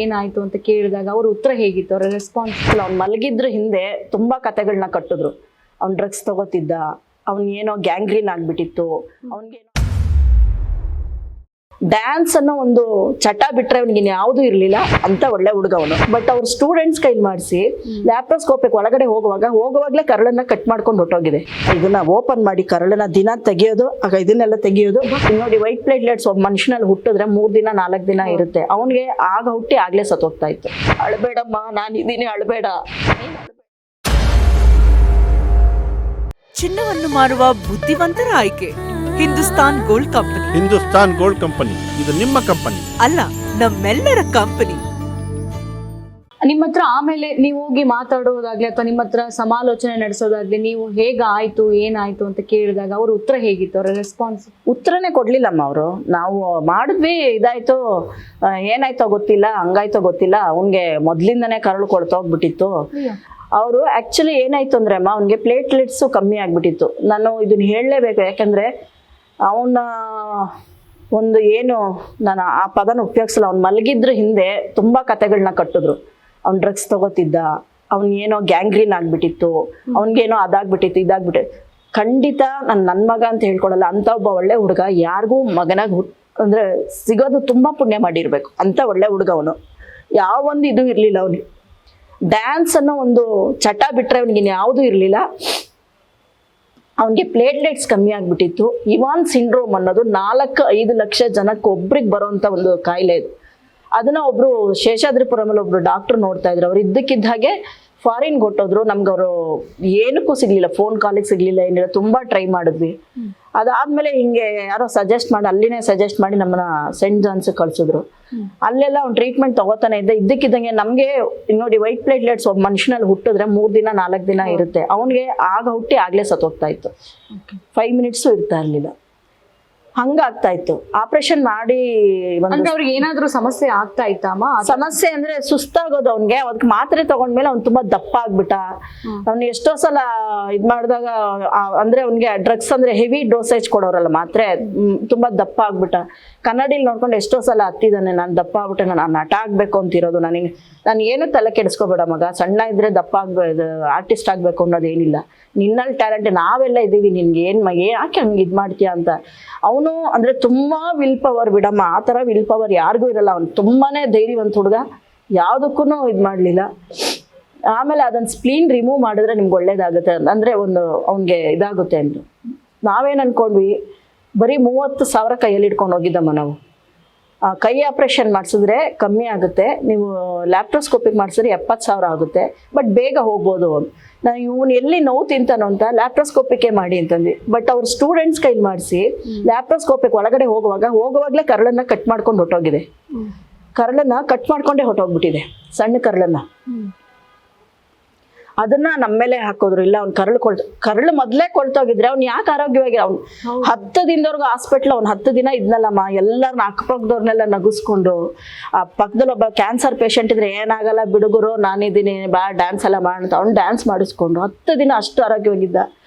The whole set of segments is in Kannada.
ಏನಾಯ್ತು ಅಂತ ಕೇಳಿದಾಗ ಅವ್ರ ಉತ್ತರ ಹೇಗಿತ್ತು, ಅವರ ರೆಸ್ಪಾನ್ಸ್? ಅವ್ನು ಮಲಗಿದ್ರ ಹಿಂದೆ ತುಂಬಾ ಕತೆಗಳನ್ನ ಕಟ್ಟಿದ್ರು. ಅವ್ನು ಡ್ರಗ್ಸ್ ತಗೋತಿದ್ದ, ಅವ್ನ್ ಏನೋ ಗ್ಯಾಂಗ್ರೀನ್ ಆಗ್ಬಿಟ್ಟಿತ್ತು, ಅವ್ನಿಗೆ ಡ್ಯಾನ್ಸ್ ಅನ್ನೋ ಒಂದು ಚಟ ಬಿಟ್ರೆ ಅವ್ನಿಗೆ ಯಾವ್ದು ಇರ್ಲಿಲ್ಲ ಅಂತ ಒಳ್ಳೆ ಹುಡುಗ ಅವನು. ಬಟ್ ಅವ್ರ ಸ್ಟೂಡೆಂಟ್ಸ್ ಕೈಲಿ ಮಾಡಿಸಿ ಲ್ಯಾಪ್ರೋಸ್ಕೋಪಿಕ್ ಒಳಗಡೆ ಹೋಗುವಾಗ್ಲೇ ಕರಳನ್ನ ಕಟ್ ಮಾಡ್ಕೊಂಡು ಹೊಟ್ಟೋಗಿದೆ. ಇದನ್ನ ಓಪನ್ ಮಾಡಿ ಕರಳನ್ನ ದಿನ ತೆಗಿಯೋದು, ಆಗ ಇದನ್ನೆಲ್ಲ ತೆಗಿಯೋದು. ನೋಡಿ, ವೈಟ್ ಪ್ಲೇಟ್ಲೆಟ್ಸ್ ಒಬ್ಬ ಮನುಷ್ಯನಲ್ಲಿ ಹುಟ್ಟಿದ್ರೆ 3 ದಿನ 4 ದಿನ ಇರುತ್ತೆ, ಅವನಿಗೆ ಆಗ ಹುಟ್ಟಿ ಆಗ್ಲೇ ಸತ್ತೋಗ್ತಾ ಇತ್ತು. ಅಳ್ಬೇಡಮ್ಮ, ನಾನಿದ್ದೀನಿ, ಅಳ್ಬೇಡ. ಚಿನ್ನವನ್ನು ಮಾರುವ ಬುದ್ಧಿವಂತರ ಆಯ್ಕೆ Hindustan gold company. Hindustan gold company, ಇದು ನಿಮ್ಮ ಕಂಪನಿ ಅಲ್ಲ, ನಮ್ಮೆಲ್ಲರ ಕಂಪನಿ. ನಿಮ್ಮ ಹತ್ರ ಆಮೇಲೆ ನೀವು ಹೋಗಿ ಮಾತಾಡೋದಾಗ್ಲಿ ಅಥವಾ ನಿಮ್ಮ ಹತ್ರ ಸಮಾಲೋಚನೆ ನಡೆಸೋದಾಗ್ಲಿ, ನೀವು ಹೇಗಾಯ್ತು ಏನಾಯ್ತು ಅಂತ ಕೇಳಿದಾಗ ಅವ್ರ ಉತ್ತರ ಹೇಗಿತ್ತು, ಅವರ ರೆಸ್ಪಾನ್ಸ್? ಉತ್ತರನೇ ಕೊಡ್ಲಿಲ್ಲಮ್ಮ ಅವರು. ನಾವು ಮಾಡಿದ್ವಿ, ಇದಾಯ್ತು, ಏನಾಯ್ತೋ ಗೊತ್ತಿಲ್ಲ, ಹಂಗಾಯ್ತೋ ಗೊತ್ತಿಲ್ಲ, ಅವನ್ಗೆ ಮೊದ್ಲಿಂದನೇ ಕರಳು ಕೊಳ್ತೋಗ್ಬಿಟ್ಟಿತ್ತು. ಅವರು ಆಕ್ಚುಲಿ ಏನಾಯ್ತು ಅಂದ್ರೆ ಅಮ್ಮ, ಅವ್ನಿಗೆ ಪ್ಲೇಟ್ಲೆಟ್ಸು ಕಮ್ಮಿ ಆಗ್ಬಿಟ್ಟಿತ್ತು. ನಾನು ಇದನ್ನ ಹೇಳಲೇಬೇಕು, ಯಾಕಂದ್ರೆ ಅವನ ಒಂದು ಏನು, ನಾನು ಆ ಪದನ ಉಪಯೋಗಿಸಲ್ಲ. ಅವ್ನು ಮಲಗಿದ್ರ ಹಿಂದೆ ತುಂಬಾ ಕತೆಗಳನ್ನ ಕಟ್ಟಿದ್ರು. ಅವ್ನು ಡ್ರಗ್ಸ್ ತಗೋತಿದ್ದ, ಅವ್ನ್ ಏನೋ ಗ್ಯಾಂಗ್ರೀನ್ ಆಗ್ಬಿಟ್ಟಿತ್ತು, ಅವ್ನಿಗೇನೋ ಅದಾಗ್ಬಿಟ್ಟಿತ್ತು, ಇದಾಗ್ಬಿಟ್ಟಿತ್ತು. ಖಂಡಿತ ನನ್ನ ಮಗ ಅಂತ ಹೇಳ್ಕೊಡಲ್ಲ, ಅಂತ ಒಬ್ಬ ಒಳ್ಳೆ ಹುಡುಗ ಯಾರಿಗೂ ಮಗನಾಗ ಅಂದ್ರೆ ಸಿಗೋದು ತುಂಬಾ ಪುಣ್ಯ ಮಾಡಿರ್ಬೇಕು. ಅಂತ ಒಳ್ಳೆ ಹುಡುಗ ಅವನು. ಯಾವೊಂದು ಇದು ಇರ್ಲಿಲ್ಲ ಅವನಿಗೆ. ಡ್ಯಾನ್ಸ್ ಅನ್ನೋ ಒಂದು ಚಟ ಬಿಟ್ರೆ ಅವನಿಗೆ ಯಾವುದು ಇರಲಿಲ್ಲ. ಅವನಿಗೆ ಪ್ಲೇಟ್ಲೆಟ್ಸ್ ಕಮ್ಮಿ ಆಗ್ಬಿಟ್ಟಿತ್ತು. ಇವಾನ್ ಸಿಂಡ್ರೋಮ್ ಅನ್ನೋದು 4-5 ಲಕ್ಷ ಜನಕ್ಕೆ ಒಬ್ರಿಗೆ ಬರೋಂಥ ಒಂದು ಕಾಯಿಲೆ ಇದು. ಅದನ್ನ ಒಬ್ರು ಶೇಷಾದ್ರಿಪುರಮಲ್ಲಿ ಒಬ್ರು ಡಾಕ್ಟರ್ ನೋಡ್ತಾ ಇದ್ರು. ಅವ್ರು ಇದ್ದಕ್ಕಿದ್ದ ಹಾಗೆ ಫಾರಿನ್ ಕೊಟ್ಟೋದ್ರು. ನಮ್ಗೆ ಅವರು ಏನಕ್ಕೂ ಸಿಗ್ಲಿಲ್ಲ, ಫೋನ್ ಕಾಲಿಗೆ ಸಿಗ್ಲಿಲ್ಲ, ಏನಿಲ್ಲ. ತುಂಬಾ ಟ್ರೈ ಮಾಡಿದ್ವಿ. ಅದಾದ್ಮೇಲೆ ಹಿಂಗೆ ಯಾರೋ ಸಜೆಸ್ಟ್ ಮಾಡಿ, ಅಲ್ಲಿನೇ ಸಜೆಸ್ಟ್ ಮಾಡಿ ನಮ್ಮನ್ನ ಸೆಂಟ್ ಜಾನ್ಸ್ ಕಳ್ಸಿದ್ರು. ಅಲ್ಲೆಲ್ಲ ಅವ್ನು ಟ್ರೀಟ್ಮೆಂಟ್ ತಗೋತಾನೆ ಇದ್ದ. ಇದ್ದಕ್ಕಿದ್ದಂಗೆ ನಮ್ಗೆ ನೋಡಿ, ವೈಟ್ ಪ್ಲೇಟ್ಲೆಟ್ಸ್ ಒಬ್ಬ ಮನುಷ್ಯನಲ್ಲಿ ಹುಟ್ಟಿದ್ರೆ 3 ದಿನ 4 ದಿನ ಇರುತ್ತೆ, ಅವನಿಗೆ ಆಗ ಹುಟ್ಟಿ ಆಗ್ಲೇ ಸತ್ತೋಗ್ತಾ ಇತ್ತು. 5 ಮಿನಿಟ್ಸು ಇರ್ತಾ ಇರ್ಲಿಲ್ಲ, ಹಂಗಾಗ್ತಾ ಇತ್ತು. ಆಪರೇಷನ್ ಮಾಡಿ ಅವ್ರಿಗೆ ಏನಾದ್ರು ಸಮಸ್ಯೆ ಆಗ್ತಾ ಇತ್ತಮ್ಮ? ಸಮಸ್ಯೆ ಅಂದ್ರೆ ಸುಸ್ತಾಗೋದು ಅವ್ನ್ಗೆ. ಅದಕ್ಕೆ ಮಾತ್ರೆ ತಗೊಂಡ್ಮೇಲೆ ಅವ್ನು ತುಂಬಾ ದಪ್ಪ ಆಗ್ಬಿಟ್ಟ. ಅವ್ನು ಎಷ್ಟೋ ಸಲ ಇದ್ ಮಾಡಿದಾಗ ಅಂದ್ರೆ ಅವ್ನಿಗೆ ಡ್ರಗ್ಸ್ ಅಂದ್ರೆ ಹೆವಿ ಡೋಸೇಜ್ ಕೊಡೋರಲ್ಲ ಮಾತ್ರೆ, ತುಂಬಾ ದಪ್ಪ ಆಗ್ಬಿಟ್ಟ. ಕನ್ನಡಿಲಿ ನೋಡ್ಕೊಂಡು ಎಷ್ಟೋ ಸಲ ಹತ್ತಿದ್ದಾನೆ, ನಾನು ದಪ್ಪ ಆಗ್ಬಿಟ್ಟೆ, ನಾನು ನಟ ಆಗ್ಬೇಕು ಅಂತಿರೋದು. ನಾನು ಏನು ತಲೆ ಕೆಡಿಸ್ಕೋಬೇಡ ಮಗ, ಸಣ್ಣ ಇದ್ರೆ ದಪ್ಪ ಆಗ್ಬೋದು, ಆರ್ಟಿಸ್ಟ್ ಆಗ್ಬೇಕು ಅನ್ನೋದೇನಿಲ್ಲ, ನಿನ್ನಲ್ಲಿ ಟ್ಯಾಲೆಂಟ್ ನಾವೆಲ್ಲ ಇದೀವಿ, ನಿನ್ಗೆ ಯಾಕೆ ಹಂಗೆ ಇದ್ ಮಾಡ್ತೀಯ ಅಂತ. ಅವನು ಅಂದ್ರೆ ತುಂಬಾ ವಿಲ್ ಪವರ್ ಬಿಡಮ್ಮ, ಆ ತರ ವಿಲ್ ಪವರ್ ಯಾರಿಗೂ ಇರಲ್ಲ. ಅವ್ನು ತುಂಬಾನೇ ಧೈರ್ಯವಂತ ಹುಡುಗ, ಯಾವ್ದಕ್ಕೂ ಇದ್ ಮಾಡ್ಲಿಲ್ಲ. ಆಮೇಲೆ ಅದನ್ನ ಸ್ಪ್ಲೀನ್ ರಿಮೂವ್ ಮಾಡಿದ್ರೆ ನಿಮ್ಗೆ ಒಳ್ಳೇದಾಗುತ್ತೆ, ಅಂದ್ರೆ ಒಂದು ಅವ್ನಿಗೆ ಇದಾಗುತ್ತೆ ಅಂದ್ರು. ನಾವೇನ್ ಅನ್ಕೊಂಡ್ವಿ, ಬರೀ 30,000 ಕೈಯಲ್ಲಿ ಇಟ್ಕೊಂಡು ಹೋಗಿದ್ದಮ್ಮ ನಾವು. ಕೈ ಆಪರೇಷನ್ ಮಾಡಿಸಿದ್ರೆ ಕಮ್ಮಿ ಆಗುತ್ತೆ, ನೀವು ಲ್ಯಾಪ್ರೋಸ್ಕೋಪಿಕ್ ಮಾಡಿಸಿದ್ರೆ 70,000 ಆಗುತ್ತೆ, ಬಟ್ ಬೇಗ ಹೋಗ್ಬೋದು. ನಾನು ಇವನು ಎಲ್ಲಿ ನೋವು ತಿಂತಾನೋ ಅಂತ ಲ್ಯಾಪ್ರೋಸ್ಕೋಪಿಕೇ ಮಾಡಿ ಅಂತಂದ್ವಿ. ಬಟ್ ಅವ್ರ ಸ್ಟೂಡೆಂಟ್ಸ್ ಕೈಲಿ ಮಾಡಿಸಿ ಲ್ಯಾಪ್ರೋಸ್ಕೋಪಿಕ್ ಒಳಗಡೆ ಹೋಗುವಾಗ್ಲೇ ಕರಳನ್ನ ಕಟ್ ಮಾಡ್ಕೊಂಡು ಹೊಟ್ಟೋಗಿದೆ. ಕರಳನ್ನ ಕಟ್ ಮಾಡ್ಕೊಂಡೇ ಹೊಟ್ಟೋಗ್ಬಿಟ್ಟಿದೆ, ಸಣ್ಣ ಕರಳನ್ನ. ಅದನ್ನ ನಮ್ಮೇಲೆ ಹಾಕೋದ್ರು. ಇಲ್ಲ ಅವ್ನು ಕರಳು ಮೊದ್ಲೇ ಕೊಳ್ತೋಗಿದ್ರೆ ಅವ್ನು ಯಾಕೆ ಆರೋಗ್ಯವಾಗಿ, ಅವ್ನು 10 ದಿನದವರೆಗೂ ಹಾಸ್ಪಿಟ್ಲ್, ಅವ್ನು 10 ದಿನ ಇದ್ನಲ್ಲಮ್ಮ. ಎಲ್ಲರನ್ನ ಅಕ್ಕಪಕ್ಕದವ್ರನ್ನೆಲ್ಲ ನಗಿಸ್ಕೊಂಡು, ಆ ಪಕ್ಕದಲ್ಲಿ ಒಬ್ಬ ಕ್ಯಾನ್ಸರ್ ಪೇಷಂಟ್ ಇದ್ರೆ ಏನಾಗಲ್ಲ ಬಿಡುಗರು, ನಾನಿದ್ದೀನಿ, ಬಾ ಡ್ಯಾನ್ಸ್ ಎಲ್ಲ ಅಂತ ಅವ್ನು ಡ್ಯಾನ್ಸ್ ಮಾಡಿಸ್ಕೊಂಡು 10 ದಿನ ಅಷ್ಟು ಆರೋಗ್ಯವಾಗಿದ್ದ.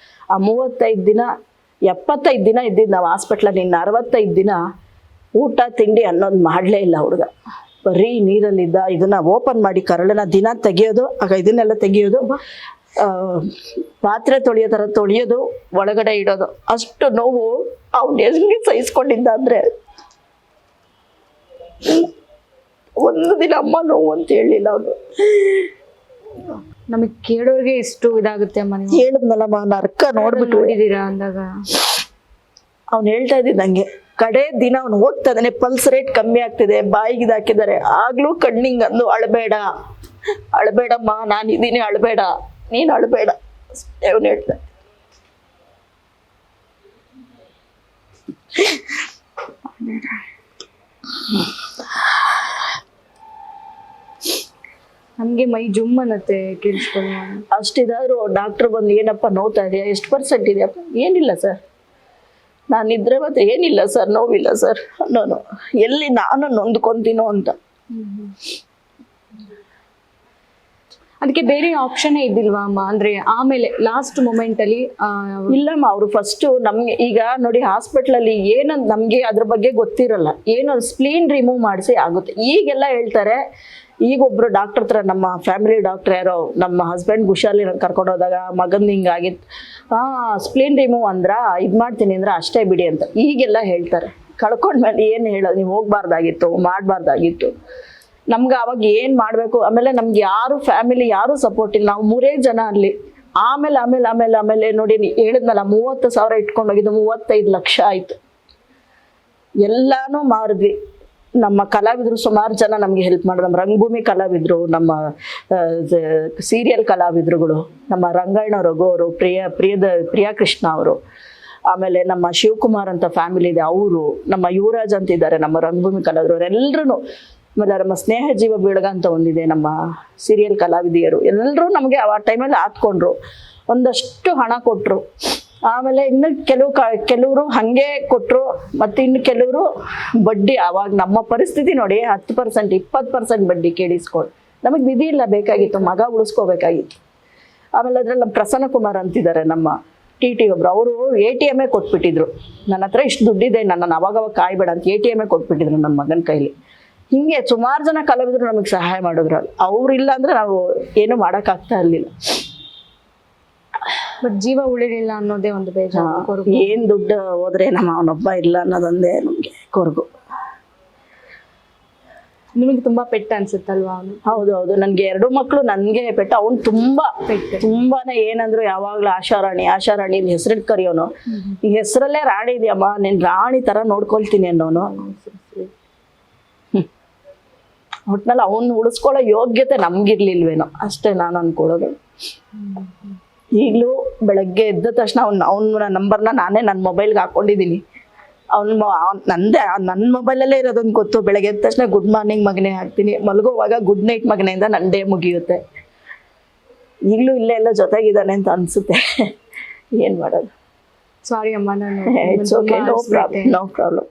ಆ 35 ದಿನ 75 ದಿನ ಇದ್ದಿದ್ದು ನಾವು ಹಾಸ್ಪಿಟ್ಲಲ್ಲಿ. ಇನ್ನು 65 ದಿನ ಊಟ ತಿಂಡಿ ಅನ್ನೋದು ಮಾಡಲೇ ಇಲ್ಲ ಹುಡುಗ, ಬರೀ ನೀರಲ್ಲಿದ್ದ. ಇದನ್ನ ಓಪನ್ ಮಾಡಿ ಕರಳನ್ನ ದಿನ ತೆಗಿಯೋದು, ಆಗ ಇದನ್ನೆಲ್ಲ ತೆಗಿಯೋದು, ಪಾತ್ರೆ ತೊಳೆಯೋ ಥರ ತೊಳೆಯೋದು, ಒಳಗಡೆ ಇಡೋದು. ಅಷ್ಟು ನೋವು ಅವ್ನು ಹೆಂಗೆ ಸಹಿಸ್ಕೊಂಡಿದ್ದ ಅಂದ್ರೆ, ಒಂದು ದಿನ ಅಮ್ಮ ನೋವು ಅಂತ ಹೇಳಿಲ್ಲ ಅವನು. ನಮಗ್ ಕೇಳೋರ್ಗೆ ಎಷ್ಟು ಇದಾಗುತ್ತೆ ಅಮ್ಮ. ಹೇಳಿದ್ನಲ್ಲಮ್ಮ, ನರ್ಕ ನೋಡ್ಬಿಟ್ಟು ನೋಡಿದೀರಾ ಅಂದಾಗ ಅವ್ನು ಹೇಳ್ತಾ ಇದ್ದಿದ್ದಂಗೆ, ಕಡೆ ದಿನ ಅವ್ನು ಹೋಗ್ತಾ ಇದ್ದಾನೆ, ಪಲ್ಸ್ ರೇಟ್ ಕಮ್ಮಿ ಆಗ್ತಿದೆ, ಬಾಯಿಗೆ ಹಾಕಿದ್ದಾರೆ, ಆಗ್ಲೂ ಕಣ್ಣಿಂಗ್ ಅಂದು ಅಳ್ಬೇಡ, ಅಳ್ಬೇಡಮ್ಮ, ನಾನಿದ್ದೀನಿ, ಅಳ್ಬೇಡ, ನೀನು ಅಳ್ಬೇಡ ಅವನು ಹೇಳ್ತಾ. ನಮ್ಗೆ ಮೈ ಜುಮ್ ಅನ್ನತ್ತೆ ಕೇಳಿಸ್ಕೊಂಡು. ಅಷ್ಟಿದಾದ್ರು ಡಾಕ್ಟರ್ ಬಂದು, ಏನಪ್ಪ ನೋವ್ತಾ ಇದೆಯಾ, ಎಷ್ಟು % ಇದೆಯಪ್ಪ? ಏನಿಲ್ಲ ಸರ್, ನಾನಿದ್ರೆ ಮತ್ತೆ ಏನಿಲ್ಲ ಸರ್, ನೋವಿಲ್ಲ ಸರ್ ಅನ್ನೋನು. ಎಲ್ಲಿ ನಾನು ನೊಂದ್ಕೊಂತೀನೋ ಅಂತ. ಅದಕ್ಕೆ ಬೇರೆ ಆಪ್ಷನ್ ಇದ್ದಿಲ್ವಾ ಅಮ್ಮ? ಅಂದ್ರೆ ಆಮೇಲೆ ಲಾಸ್ಟ್ ಮೂಮೆಂಟ್ ಅಲ್ಲಿ ಇಲ್ಲಮ್ಮ, ಅವರು ಫಸ್ಟ್ ನಮ್ಗೆ ಈಗ ನೋಡಿ ಹಾಸ್ಪಿಟ್ಲಲ್ಲಿ ಏನಂತ ನಮ್ಗೆ ಅದ್ರ ಬಗ್ಗೆ ಗೊತ್ತಿರಲ್ಲ, ಏನೋ ಸ್ಪ್ಲೀನ್ ರಿಮೂವ್ ಮಾಡಿಸಿ ಆಗುತ್ತೆ ಈಗೆಲ್ಲ ಹೇಳ್ತಾರೆ. ಈಗ ಒಬ್ರು ಡಾಕ್ಟರ್ ಹತ್ರ, ನಮ್ಮ ಫ್ಯಾಮಿಲಿ ಡಾಕ್ಟರ್ ಯಾರೋ ನಮ್ಮ ಹಸ್ಬೆಂಡ್ ಹುಷಾರ್ಲಿ ಕರ್ಕೊಂಡು ಹೋದಾಗ ಮಗಂದು ಹಿಂಗಾಗಿತ್ತು, ಸ್ಪ್ಲೀನ್ ರಿಮೂವ್ ಅಂದ್ರ ಇದು ಮಾಡ್ತೀನಿ ಅಂದ್ರೆ ಅಷ್ಟೇ ಬಿಡಿ ಅಂತ ಈಗೆಲ್ಲ ಹೇಳ್ತಾರೆ. ಕಳ್ಕೊಂಡ್ಮೇಲೆ ಏನು ಹೇಳೋದು, ನೀವು ಹೋಗ್ಬಾರ್ದಾಗಿತ್ತು, ಮಾಡಬಾರ್ದಾಗಿತ್ತು. ನಮ್ಗೆ ಅವಾಗ ಏನು ಮಾಡಬೇಕು, ಆಮೇಲೆ ನಮ್ಗೆ ಯಾರು ಫ್ಯಾಮಿಲಿ ಯಾರೂ ಸಪೋರ್ಟ್ ಇಲ್ಲ, ನಾವು 3 ಜನ ಅಲ್ಲಿ. ಆಮೇಲೆ ಆಮೇಲೆ ಆಮೇಲೆ ಆಮೇಲೆ ನೋಡಿ ಹೇಳಿದ್ನಲ್ಲ 30,000 ಇಟ್ಕೊಂಡು ಹೋಗಿದ್ದು 35 ಲಕ್ಷ ಆಯಿತು. ಎಲ್ಲಾನು ಮಾರಿದ್ವಿ. ನಮ್ಮ ಕಲಾವಿದರು ಸುಮಾರು ಜನ ನಮಗೆ ಹೆಲ್ಪ್ ಮಾಡಿದ್ರು. ನಮ್ಮ ರಂಗಭೂಮಿ ಕಲಾವಿದರು, ನಮ್ಮ ಸೀರಿಯಲ್ ಕಲಾವಿದರುಗಳು, ನಮ್ಮ ರಂಗಾಯಣ ರಘು ಅವರು, ಪ್ರಿಯಾ ಕೃಷ್ಣ ಅವರು, ಆಮೇಲೆ ನಮ್ಮ ಶಿವಕುಮಾರ್ ಅಂತ ಫ್ಯಾಮಿಲಿ ಇದೆ ಅವರು, ನಮ್ಮ ಯುವರಾಜ್ ಅಂತ ಇದ್ದಾರೆ ನಮ್ಮ ರಂಗಭೂಮಿ ಕಲಾವಿದರು ಎಲ್ಲರೂ, ಆಮೇಲೆ ನಮ್ಮ ಸ್ನೇಹ ಜೀವ ಬೀಳಗ ಅಂತ ಒಂದಿದೆ ನಮ್ಮ ಸೀರಿಯಲ್ ಕಲಾವಿದಿಯರು, ಎಲ್ಲರೂ ನಮಗೆ ಆ ಟೈಮಲ್ಲಿ ಆತ್ಕೊಂಡ್ರು, ಒಂದಷ್ಟು ಹಣ ಕೊಟ್ಟರು. ಆಮೇಲೆ ಇನ್ನು ಕೆಲವರು ಹಾಗೆ ಕೊಟ್ಟರು, ಮತ್ತು ಇನ್ನು ಕೆಲವರು ಬಡ್ಡಿ. ಆವಾಗ ನಮ್ಮ ಪರಿಸ್ಥಿತಿ ನೋಡಿ 10% 20% ಬಡ್ಡಿ ಕೇಳಿಸ್ಕೊಂಡು ನಮಗೆ ವಿಧಿ ಇಲ್ಲ, ಬೇಕಾಗಿತ್ತು, ಮಗ ಉಳಿಸ್ಕೋಬೇಕಾಗಿತ್ತು. ಆಮೇಲೆ ಅದ್ರಲ್ಲಿ ನಮ್ಮ ಪ್ರಸನ್ನ ಕುಮಾರ್ ಅಂತಿದ್ದಾರೆ ನಮ್ಮ TT ಒಬ್ರು, ಅವರು ATM ಕೊಟ್ಬಿಟ್ಟಿದ್ರು. ನನ್ನ ಹತ್ರ ಇಷ್ಟು ದುಡ್ಡಿದೆ, ನನ್ನನ್ನು ಅವಾಗವಾಗ ಕಾಯ್ಬೇಡ ಅಂತ ATM ಕೊಟ್ಬಿಟ್ಟಿದ್ರು ನನ್ನ ಮಗನ ಕೈಲಿ. ಹಿಂಗೆ ಸುಮಾರು ಜನ ಕಲಾವಿದರು ನಮಗೆ ಸಹಾಯ ಮಾಡಿದ್ರು. ಅವ್ರಿಲ್ಲ ಅಂದ್ರೆ ನಾವು ಏನು ಮಾಡೋಕ್ಕಾಗ್ತಾ ಇರಲಿಲ್ಲ. ಬಟ್ ಜೀವ ಉಳಿಲಿಲ್ಲ ಅನ್ನೋದೇ ಒಂದು ಬೇಜಾರು. ಏನ್ ದುಡ್ಡು ಹೋದ್ರೆ ನಮ್ಮ ಅವನೊಬ್ಬ ಇಲ್ಲ ಅನ್ನೋದೊಂದೇ ನಮ್ಗೆ ಕೊರಗು. ನಿಮಗೆ ತುಂಬಾ ಪೆಟ್ಟ ಅನ್ಸುತ್ತಲ್ವಾ ಅವನು? ಹೌದೌದು, ನನ್ಗೆ 2 ಮಕ್ಳು, ನನ್ಗೆ ಪೆಟ್ಟ. ಅವ್ನು ತುಂಬಾನೇ ಏನಂದ್ರು ಯಾವಾಗ್ಲೂ ಆಶಾರಾಣಿ ಆಶಾರಾಣಿ ಹೆಸರಿಟ್ಟು ಕರಿಯೋನು. ಈ ಹೆಸರಲ್ಲೇ ರಾಣಿ ಇದೆಯಮ್ಮ, ನಿನ್ ರಾಣಿ ತರ ನೋಡ್ಕೊಳ್ತೀನಿ ಅನ್ನೋನು. ಒಟ್ನಲ್ಲಿ ಅವ್ನು ಉಳಿಸ್ಕೊಳ್ಳೋ ಯೋಗ್ಯತೆ ನಮ್ಗಿರ್ಲಿಲ್ವೇನೋ ಅಷ್ಟೇ ನಾನು ಅನ್ಕೊಳ್ಳೋದು. ಈಗಲೂ ಬೆಳಗ್ಗೆ ಎದ್ದ ತಕ್ಷಣ ಅವನ ನಂಬರ್ನ ನಾನೇ ನನ್ನ ಮೊಬೈಲ್ಗೆ ಹಾಕೊಂಡಿದ್ದೀನಿ. ನನ್ನ ಮೊಬೈಲಲ್ಲೇ ಇರೋದೊಂದು ಗೊತ್ತು. ಬೆಳಗ್ಗೆ ಎದ್ದ ತಕ್ಷಣ ಗುಡ್ ಮಾರ್ನಿಂಗ್ ಮಗನೇ ಹಾಕ್ತೀನಿ, ಮಲಗೋವಾಗ ಗುಡ್ ನೈಟ್ ಮಗನೆಯಿಂದ ನನ್ನ ಡೇ ಮುಗಿಯುತ್ತೆ. ಈಗಲೂ ಇಲ್ಲೇ ಎಲ್ಲ ಜೊತೆಗಿದ್ದಾನೆ ಅಂತ ಅನ್ಸುತ್ತೆ. ಏನು ಮಾಡೋದು. ಸಾರಿ ಅಮ್ಮ, ನಾನು ಇಟ್ಸ್ ಓಕೆ, ನೋ ಪ್ರಾಬ್ಲಮ್.